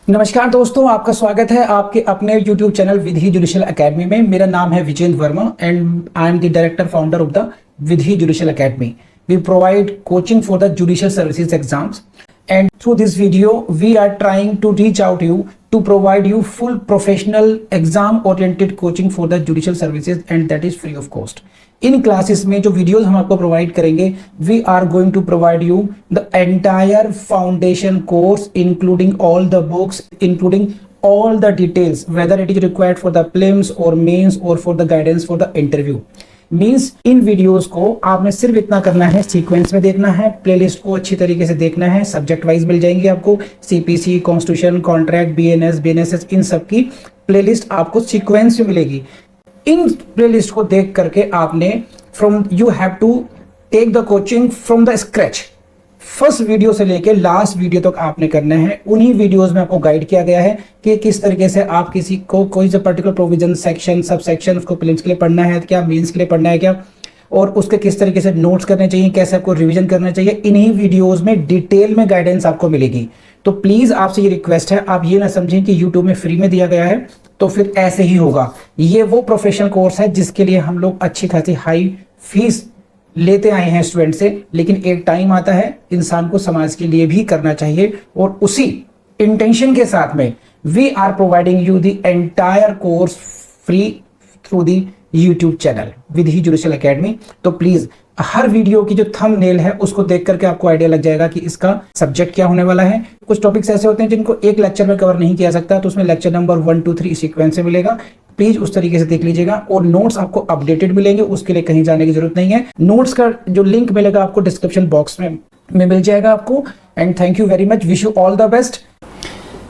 नमस्कार दोस्तों, आपका स्वागत है आपके अपने YouTube channel Vidhi judicial academy में। मेरा नाम है Vijendra Verma and I am the director founder of the Vidhi judicial academy. We provide coaching for the judicial services exams, and through this video we are trying to reach out you to provide you full professional exam oriented coaching for the judicial services, and that is free of cost. इन classes में जो videos हम आपको provide करेंगे, we are going to provide you the entire foundation course including all the books, including all the details whether it is required for the prelims or mains or for the guidance for the interview. Means in videos को आपने सिर्फ इतना करना है, sequence में देखना है, playlist को अच्छी तरीके से देखना है। सब्जेक्ट वाइज मिल जाएंगे आपको, CPC, constitution, contract, BNS, BNSS, इन सब की प्लेलिस्ट आपको सीक्वेंस में मिलेगी। इन प्लेलिस्ट को देख करके आपने you have to take the coaching from the scratch. First video से लेके लास्ट वीडियो तक आपने करना है। उन्हीं वीडियोस में आपको गाइड किया गया है कि किस तरीके से आप किसी को कोई सा particular provision, section, sub section उसको प्रीलिम्स के लिए पढ़ना है क्या, मेंस के लिए पढ़ना है क्या, और उसके किस तरीके से नोट्स करने चाहिए, कैसे आपको रिवीजन करना चाहिए। इन्हीं वीडियोस में डिटेल में गाइडेंस आपको मिलेगी। तो प्लीज आपसे ये रिक्वेस्ट है, आप ये ना समझें कि यूट्यूब में फ्री में दिया गया है तो फिर ऐसे ही होगा। ये वो प्रोफेशनल कोर्स है जिसके लिए हम लोग अच्छी खासी हाई फीस लेते आए हैं स्टूडेंट से, लेकिन एक टाइम आता है इंसान को समाज के लिए भी करना चाहिए, और उसी इंटेंशन के साथ में we are providing you the entire course free through the YouTube channel Vidhi judicial academy. तो प्लीज हर वीडियो की जो थंबनेल है उसको देख करके आपको आइडिया लग जाएगा कि इसका सब्जेक्ट क्या होने वाला है। कुछ टॉपिक्स ऐसे होते हैं जिनको एक लेक्चर में कवर नहीं किया सकता, तो उसमें लेक्चर नंबर 1, 2, 3 सीक्वेंस से मिलेगा। प्लीज उस तरीके से देख लीजिएगा, और नोट्स आपको अपडेटेड मिलेंगे, उसके लिए कहीं जाने की जरूरत नहीं है। नोट्स का जो लिंक मिलेगा आपको डिस्क्रिप्शन बॉक्स में मिल जाएगा आपको। And thank you very much, wish you all the best.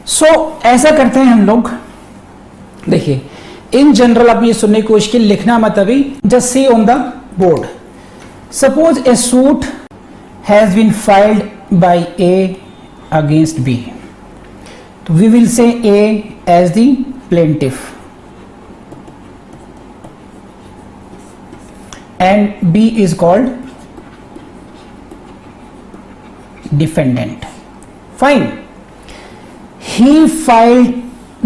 So ऐसा करते हैं हम लोग, देखिए इन जनरल आप ये सुनने की कोशिश की, लिखना मत अभी, just see on the board. Suppose a suit has been filed by A against B. So we will say A as the plaintiff and B is called defendant. Fine. He filed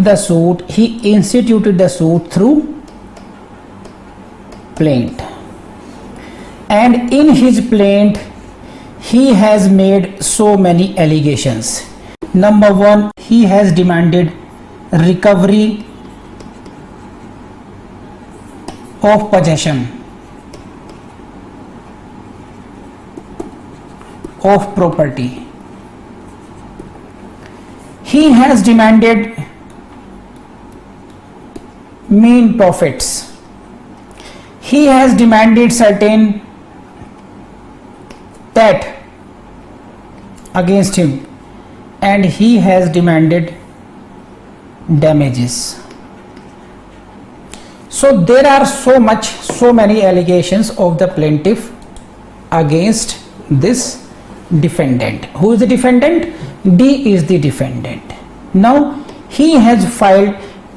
the suit, he instituted the suit through plaint. And in his plaint he has made so many allegations. Number 1, he has demanded recovery of possession of property. He has demanded mean profits. He has demanded certain debt against him, and he has demanded damages. So there are so many allegations of the plaintiff against this defendant. Who is the defendant? D is the defendant. Now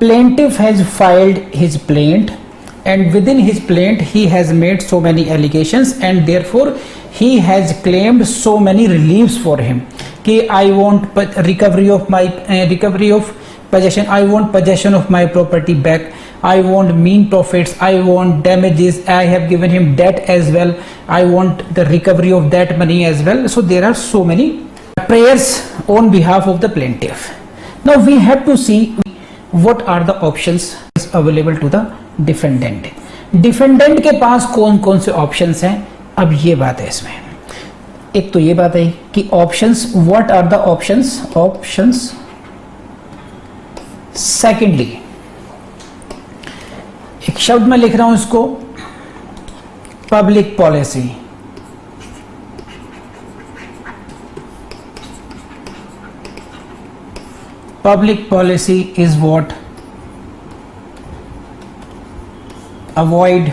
plaintiff has filed his plaint, and within his plaint he has made so many allegations, and therefore he has claimed so many reliefs for him कि I want recovery of possession, I want possession of my property back, I want mean profits, I want damages, I have given him debt as well, I want the recovery of that money as well. So there are so many prayers on behalf of the plaintiff. Now we have to see what are the options available to the defendant. Defendant के पास कौन कौन से options हैं? अब ये बात है इसमें, एक तो ये बात है कि options, what are the options. Secondly एक शब्द में लिख रहा हूं इसको, public policy. Public policy is what avoid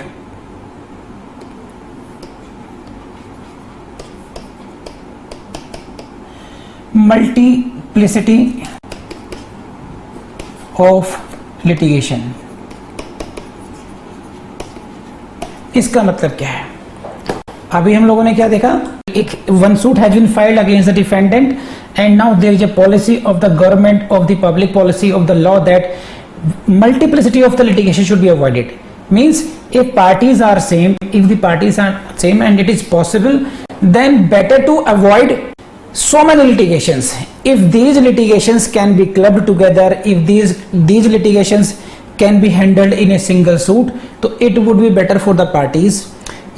multiplicity of litigation। इसका मतलब क्या है? अभी हम लोगों ने क्या देखा, एक one suit has been filed against the defendant and now there is a policy of the government of the public policy of the law that multiplicity of the litigation should be avoided. Means if parties are same, if the parties are same and it is possible, then better to avoid so many litigations. If these litigations can be clubbed together, if these litigations can be handled in a single suit, so it would be better for the parties,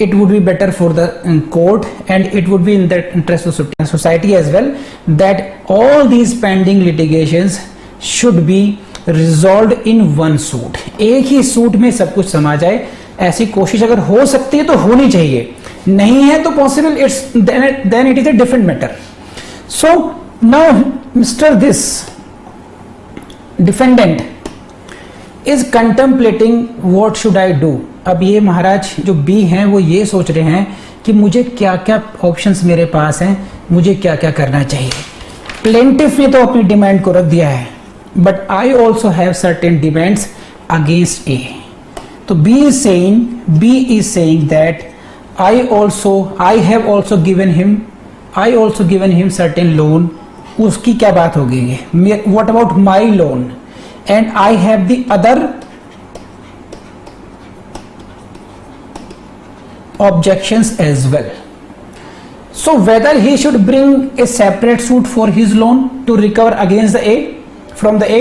it would be better for the court, and it would be in the interest of society as well, that all these pending litigations should be resolve in one suit, एक ही suit में सब कुछ समा जाए, ऐसी कोशिश अगर हो सकती है तो होनी चाहिए, नहीं है तो possible it's then it is a different matter. So now mister this defendant is contemplating what should I do. अब ये महाराज जो बी हैं वो ये सोच रहे हैं कि मुझे क्या क्या ऑप्शंस मेरे पास हैं, मुझे क्या क्या करना चाहिए. प्लेंटिफ ने तो अपनी डिमांड को रख दिया है, but I also have certain demands against A. So B is saying that I have also given him certain loan. उसकी क्या बात होगी, what about my loan, and I have the other objections as well. So whether he should bring a separate suit for his loan to recover against the A from the A,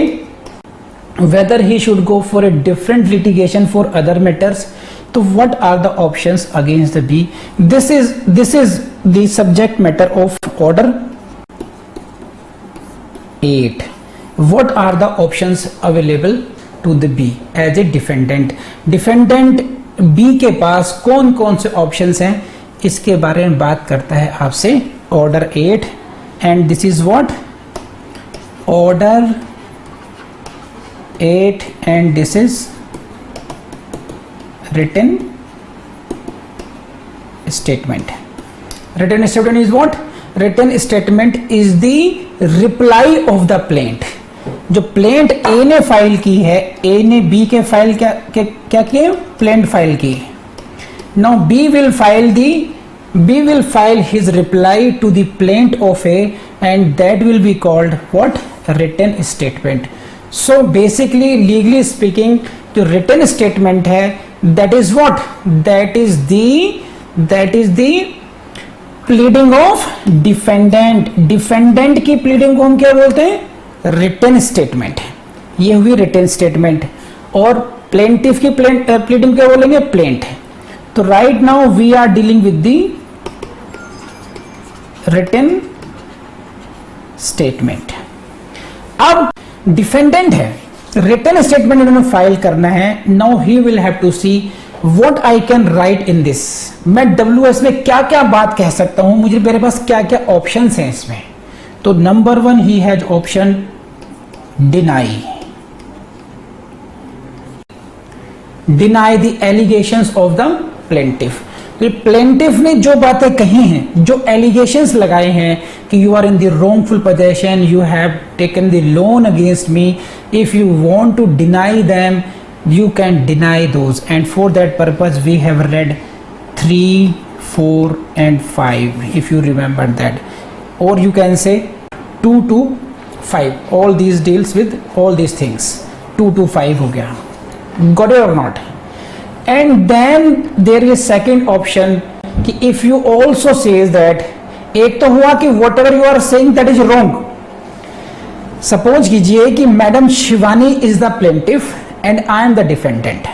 whether he should go for a different litigation for other matters. So what are the options against the B? This is the subject matter of order 8. What are the options available to the B as a defendant? Defendant B के पास कौन कौन से options हैं, इसके बारे में बात करता है आपसे order 8, and this is what order 8, and this is written statement. Written statement is what? Written statement is the reply of the plaint. जो प्लेंट ए ने फाइल की है, ए ने बी के फाइल क्या किए, प्लेंट फाइल की. Now B will file his reply to the plaint of A, and that will be called what, written statement. So basically legally speaking जो रिटन स्टेटमेंट है, that is what, that is the pleading of defendant. Defendant की pleading को हम क्या बोलते हैं, written statement. ये हुई रिटन स्टेटमेंट. और प्लेंटिफ की प्लीडिंग क्या बोलेंगे, प्लेंट. तो right now we are dealing with the written statement. अब डिफेंडेंट है, रिटन स्टेटमेंट इन्होंने फाइल करना है. Now he will have to see what I can write in this. मैं WS में क्या क्या बात कह सकता हूं, मुझे मेरे पास क्या क्या ऑप्शंस हैं इसमें. तो number 1 he has option deny the allegations of the plaintiff. Plaintiff ने जो बातें कही हैं, जो एलिगेशंस लगाए हैं कि you are in the wrongful possession, you have taken the loan against me, if you want to deny them you can deny those, and for that purpose we have read 3, 4 and 5 if you remember that, or you can say 2 to 5. all these deals with all these things. 2 to 5 हो गया, got it or not. And then there is second option कि if you also says that, एक तो हुआ कि whatever you are saying that is wrong. Suppose कीजिए कि madam Shivani is the plaintiff and I am the defendant.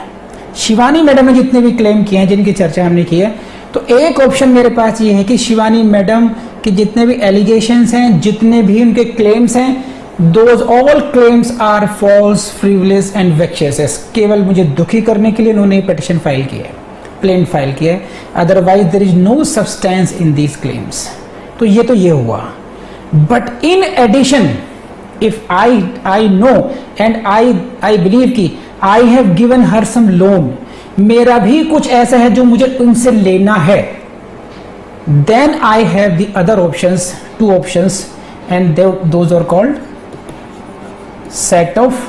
Shivani madam ने जितने भी क्लेम किए हैं, जिनकी चर्चा हमने की है, तो एक ऑप्शन मेरे पास ये है कि शिवानी मैडम के जितने भी एलिगेशंस हैं, जितने भी उनके क्लेम्स हैं, those all claims are false, frivolous and vexatious. केवल मुझे दुखी करने के लिए उन्होंने पिटिशन फाइल की है, प्लेंट फाइल की है, otherwise there is no substance in these claims. तो ये हुआ. But in addition if I know and I believe कि I have given her some loan, मेरा भी कुछ ऐसा है जो मुझे उनसे लेना है, then I have the other options, 2 options, and those are called set off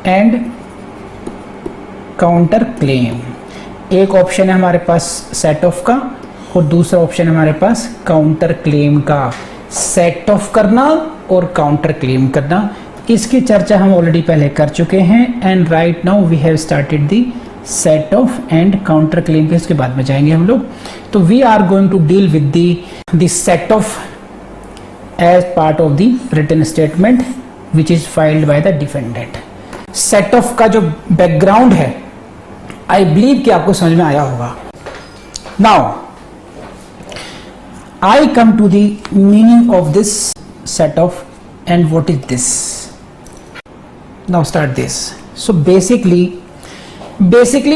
and counter claim. एक ऑप्शन है हमारे पास सेट ऑफ का और दूसरा ऑप्शन है हमारे पास काउंटर क्लेम का। सेट ऑफ करना और काउंटर क्लेम करना, इसकी चर्चा हम ऑलरेडी पहले कर चुके हैं। And right now we have started the set off and counter claim के, इसके बाद में जाएंगे हम लोग। तो we are going to deal with the set off as part of the written statement which is filed by the defendant. Set off का जो बैकग्राउंड है आई बिलीव कि आपको समझ में आया होगा। Now I come to the meaning of this set off and what is this. Now start this. So basically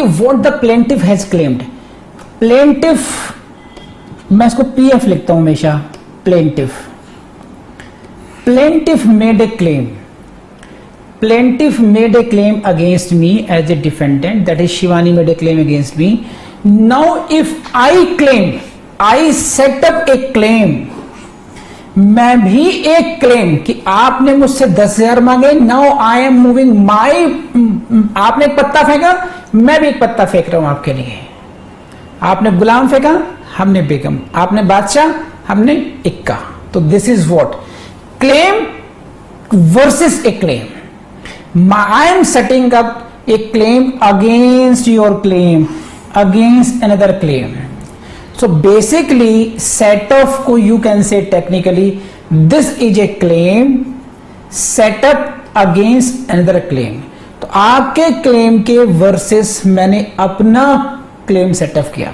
what the plaintiff has claimed. Plaintiff, मैं इसको पीएफ लिखता हूं हमेशा, plaintiff made a claim. Plaintiff made a claim against me as a defendant, that is Shivani made a claim against me. Now if I claim, I set up a claim, मैं भी एक claim कि आपने मुझसे 10,000 मांगे, now I am moving my, आपने एक पत्ता फेंका, मैं भी एक पत्ता फेंक रहा हूं आपके लिए। आपने गुलाम फेंका, हमने बेगम, आपने बादशाह, हमने इक्का। तो this is what claim versus a claim. I am setting up a claim against your claim, against another claim. So basically set off को you can say technically this is a claim set up against another claim. तो आपके claim के versus मैंने अपना claim set up किया,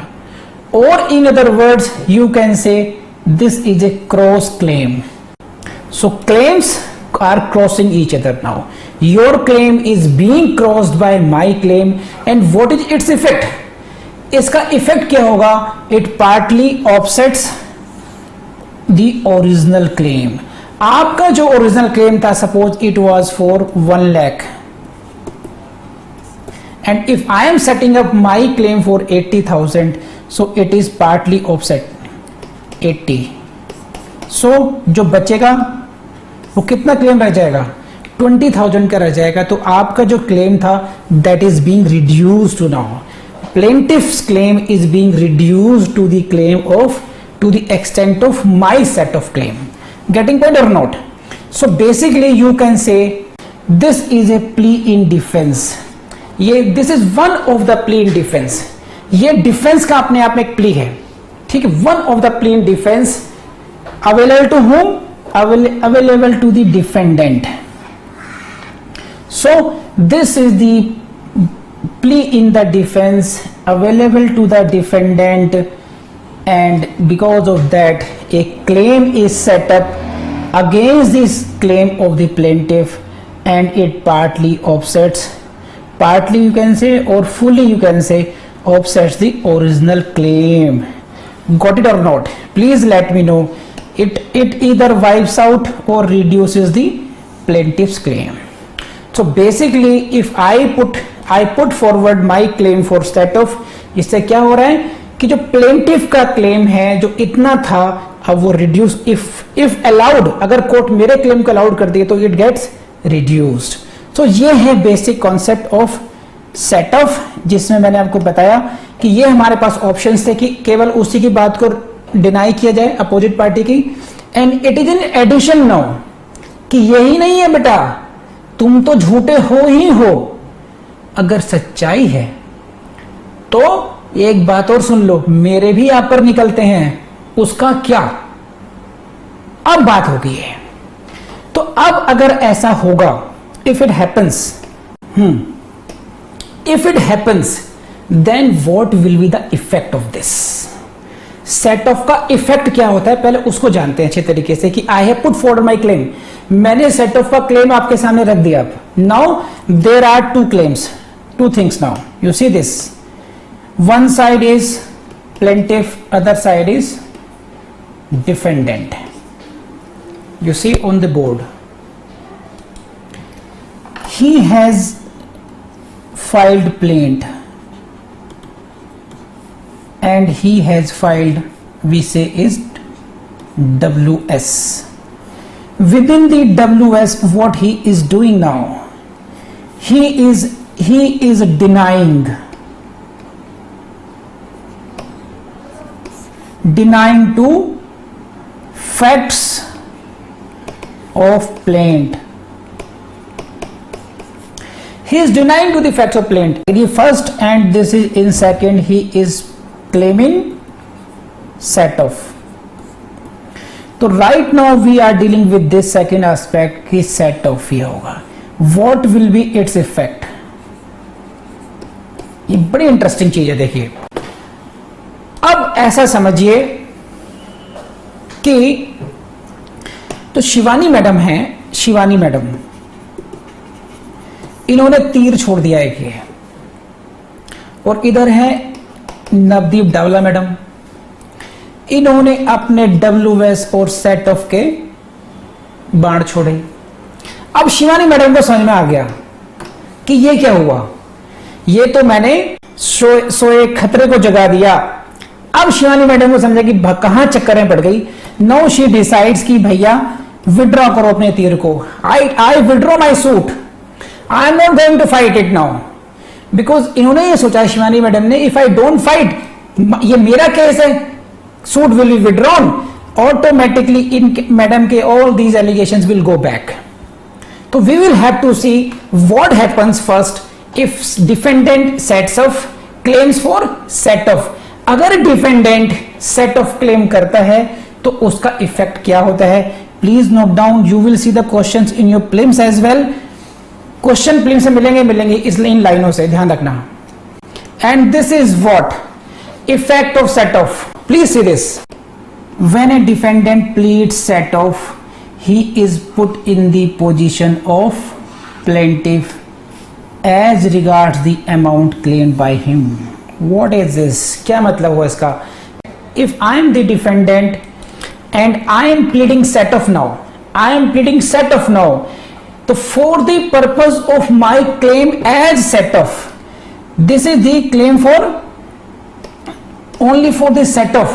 or in other words you can say this is a cross claim. So claims are crossing each other now. Your claim is being crossed by my claim, and what is its effect? इसका effect क्या होगा? It partly offsets the original claim. आपका जो original claim था, suppose it was for 1 lakh, and if I am setting up my claim for 80,000, so it is partly offset 80. सो जो बचेगा वो कितना क्लेम रह जाएगा? 20,000 का रह जाएगा। तो आपका जो क्लेम था that is being reduced to now, plaintiff's claim is being reduced to the claim of, to the extent of my set off claim. Getting point और नॉट? So basically you can say this is a plea in defence. ये this is one of the plea in defence. ये defence का अपने आप में एक plea है, ठीक है, one of the plea in defence available to whom? Available to the defendant. So this is the plea in the defense available to the defendant, and because of that a claim is set up against this claim of the plaintiff, and it partly offsets, partly you can say or fully you can say offsets the original claim. Got it or not? Please let me know. It either wipes out or reduces the plaintiff's claim. So basically if I put forward my claim for set off, इससे क्या हो रहा है कि जो plaintiff का claim है जो इतना था अब वो reduce, if allowed, अगर कोर्ट मेरे claim को allowed कर दिए तो it gets reduced. So ये है basic concept of set off, जिसमें मैंने आपको बताया कि ये हमारे पास options थे कि केवल उसी की बात को डिनाई किया जाए अपोजिट पार्टी की, and it is in addition now कि यही नहीं है बेटा, तुम तो झूठे हो ही हो। अगर सच्चाई है तो एक बात और सुन लो, मेरे भी आप पर निकलते हैं, उसका क्या? अब बात होगी है। तो अब अगर ऐसा होगा, if it happens then what will be the effect of this? Set off का इफेक्ट क्या होता है पहले उसको जानते हैं अच्छे तरीके से कि I have put forward my claim, मैंने सेट ऑफ का क्लेम आपके सामने रख दिया। Now there are two claims, two things. Now you see this, one side is plaintiff, other side is defendant. You see on the board, he has filed plaint and he has filed, we say is WS. Within the WS, what he is doing now, he is denying denying to facts of plaint. He is denying to the facts of plaint. In the first and this is in second, he is claiming set off. तो right now we are dealing with this second aspect कि set off ये होगा. What will be its effect? ये बड़ी interesting चीज है. देखिए अब ऐसा समझिए कि तो शिवानी मैडम है, शिवानी मैडम इन्होंने तीर छोड़ दिया एक ये, और इधर है नवदीप डावला मैडम, इन्होंने अपने WS और सेट ऑफ के बाण छोड़े. अब शिवानी मैडम को समझ में आ गया कि ये क्या हुआ, ये तो मैंने सोए खतरे को जगा दिया. अब शिवानी मैडम को समझा कि कहां चक्कर में पड़ गई. नाउ शी डिसाइड्स कि भैया विड्रॉ करो अपने तीर को. I withdraw my suit, I am not going to fight it now. Because इन्होंने ये सोचा शिवानी मैडम ने, इफ आई डोंट फाइट, ये मेरा केस है, suit will be withdrawn automatically. In madam ke all these allegations will go back. So we will have to see what happens first if defendant sets off claims for set off. अगर defendant set off claim करता है तो उसका effect क्या होता है? Please note down. You will see the questions in your prelims as well. Question prelims से मिलेंगे इसलिए इन लाइनों से ध्यान रखना. And this is what effect of set off. Please see this. When a defendant pleads set off, he is put in the position of plaintiff as regards the amount claimed by him. What is this? क्या मतलब हुआ इसका? If I am the defendant and I am pleading set off now, I am pleading set off now. So for the purpose of my claim as set off, this is the claim for only for the set off,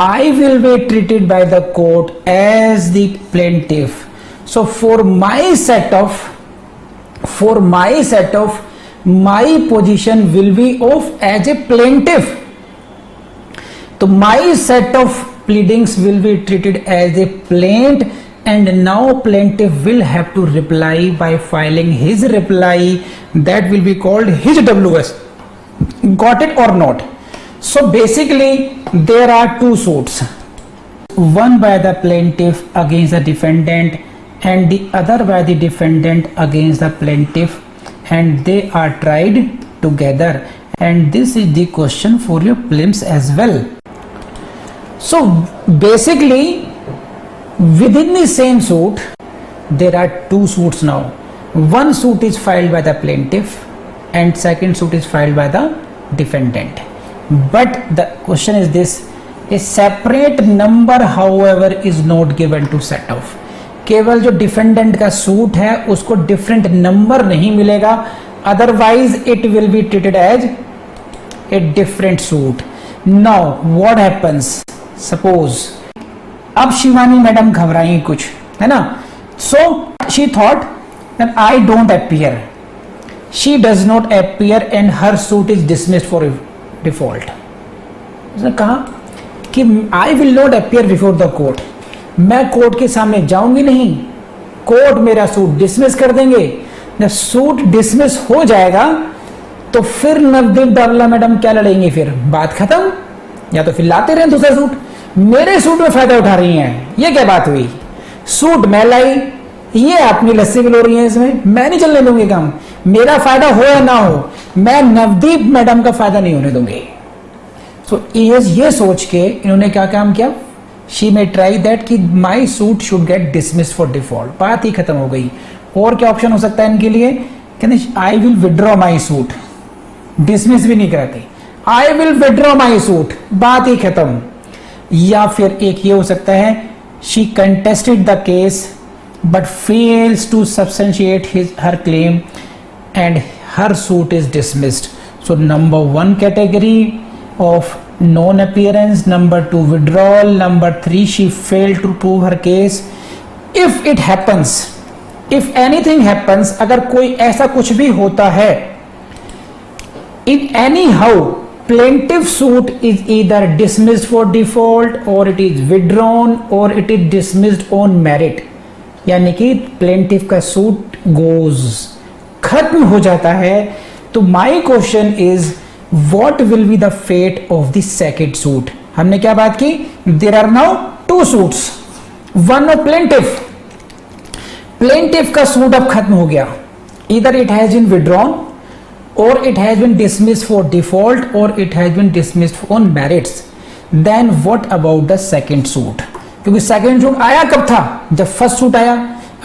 I will be treated by the court as the plaintiff. So for my set off, my position will be of as a plaintiff. So my set of pleadings will be treated as a plaint, and now plaintiff will have to reply by filing his reply. That will be called his WS. Got it or not? So basically there are two suits, one by the plaintiff against the defendant and the other by the defendant against the plaintiff, and they are tried together. And this is the question for your prelims as well. So basically within the same suit there are two suits now. One suit is filed by the plaintiff and second suit is filed by the defendant. But the question is this: a separate number however is not given to set off. केवल जो defendant का suit है उसको different number नहीं मिलेगा, otherwise it will be treated as a different suit. Now what happens? Suppose अब Shivani madam घबराई कुछ, है ना. So she thought that I don't appear, she does not appear and her suit is dismissed for default. उसने कहा कि I will not appear before the court, मैं court के सामने जाऊंगी नहीं, कोर्ट मेरा सूट डिसमिस कर देंगे. जब सूट डिसमिस हो जाएगा तो फिर नवदीप डावला मैडम क्या लड़ेंगे? फिर बात खत्म, या तो फिर लाते रहे दूसरा सूट. मेरे सूट में फायदा उठा रही हैं, ये क्या बात हुई? सूट मैं लाई, ये अपनी लस्सी भी लो रही है, इसमें मैं नहीं चलने दूंगी काम. मेरा फायदा हो या ना हो, मैं नवदीप मैडम का फायदा नहीं होने दूंगी. सो ये सोच के इन्होंने क्या काम किया? शी मे ट्राई दैट कि my suit should get dismiss for default. बात ही खत्म हो गई. और क्या ऑप्शन हो सकता है इनके लिए? कहते I will withdraw my suit, dismiss भी नहीं कराती, I will withdraw my suit, बात ही खत्म. या फिर एक ये हो सकता है, she contested the case but fails to substantiate her claim and her suit is dismissed. So number one category of non-appearance, number two withdrawal, number three she failed to prove her case. If it happens, if anything happens, अगर कोई ऐसा कुछ भी होता है, in anyhow plaintiff suit is either dismissed for default or it is withdrawn or it is dismissed on merit, यानी कि plaintiff का सूट goes, खत्म हो जाता है। तो my question is what will be the fate of the second suit? हमने क्या बात की? There are now two suits, one of plaintiff का सूट अब खत्म हो गया, either it has been withdrawn or it has been dismissed for default or it has been dismissed on merits. Then what about the second suit? क्योंकि second suit आया कब था? जब first suit आया,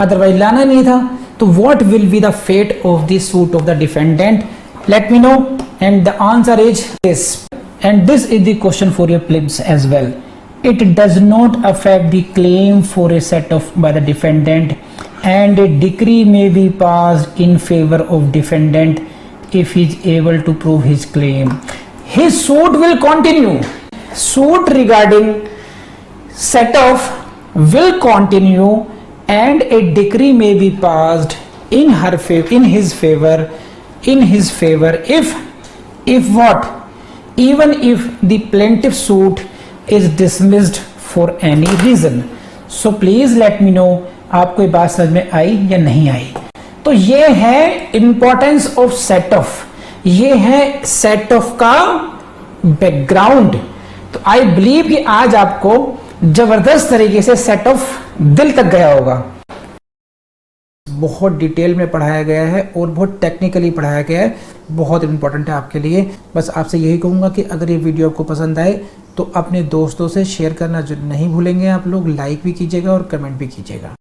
otherwise लाना नहीं था। तो what will be the fate of the suit of the defendant? Let me know, and the answer is this, and this is the question for your prelims as well. It does not affect the claim for a set off by the defendant, and a decree may be passed in favor of defendant if he is able to prove his claim. His suit will continue. Suit regarding set off will continue, and a decree may be passed in his favor if what? Even if the plaintiff suit is dismissed for any reason. So please let me know आपको ये बात समझ में आई या नहीं आई। तो ये है इंपॉर्टेंस ऑफ सेट ऑफ, ये है सेट ऑफ का बैकग्राउंड। तो आई बिलीव कि आज आपको जबरदस्त तरीके से सेट ऑफ दिल तक गया होगा। बहुत डिटेल में पढ़ाया गया है और बहुत टेक्निकली पढ़ाया गया है, बहुत इंपॉर्टेंट है आपके लिए। बस आपसे यही कहूँगा कि अगर ये वीडियो आपको पसंद आए तो अपने दोस्तों से शेयर करना नहीं भूलेंगे आप लोग, लाइक भी कीजिएगा और कमेंट भी कीजिएगा।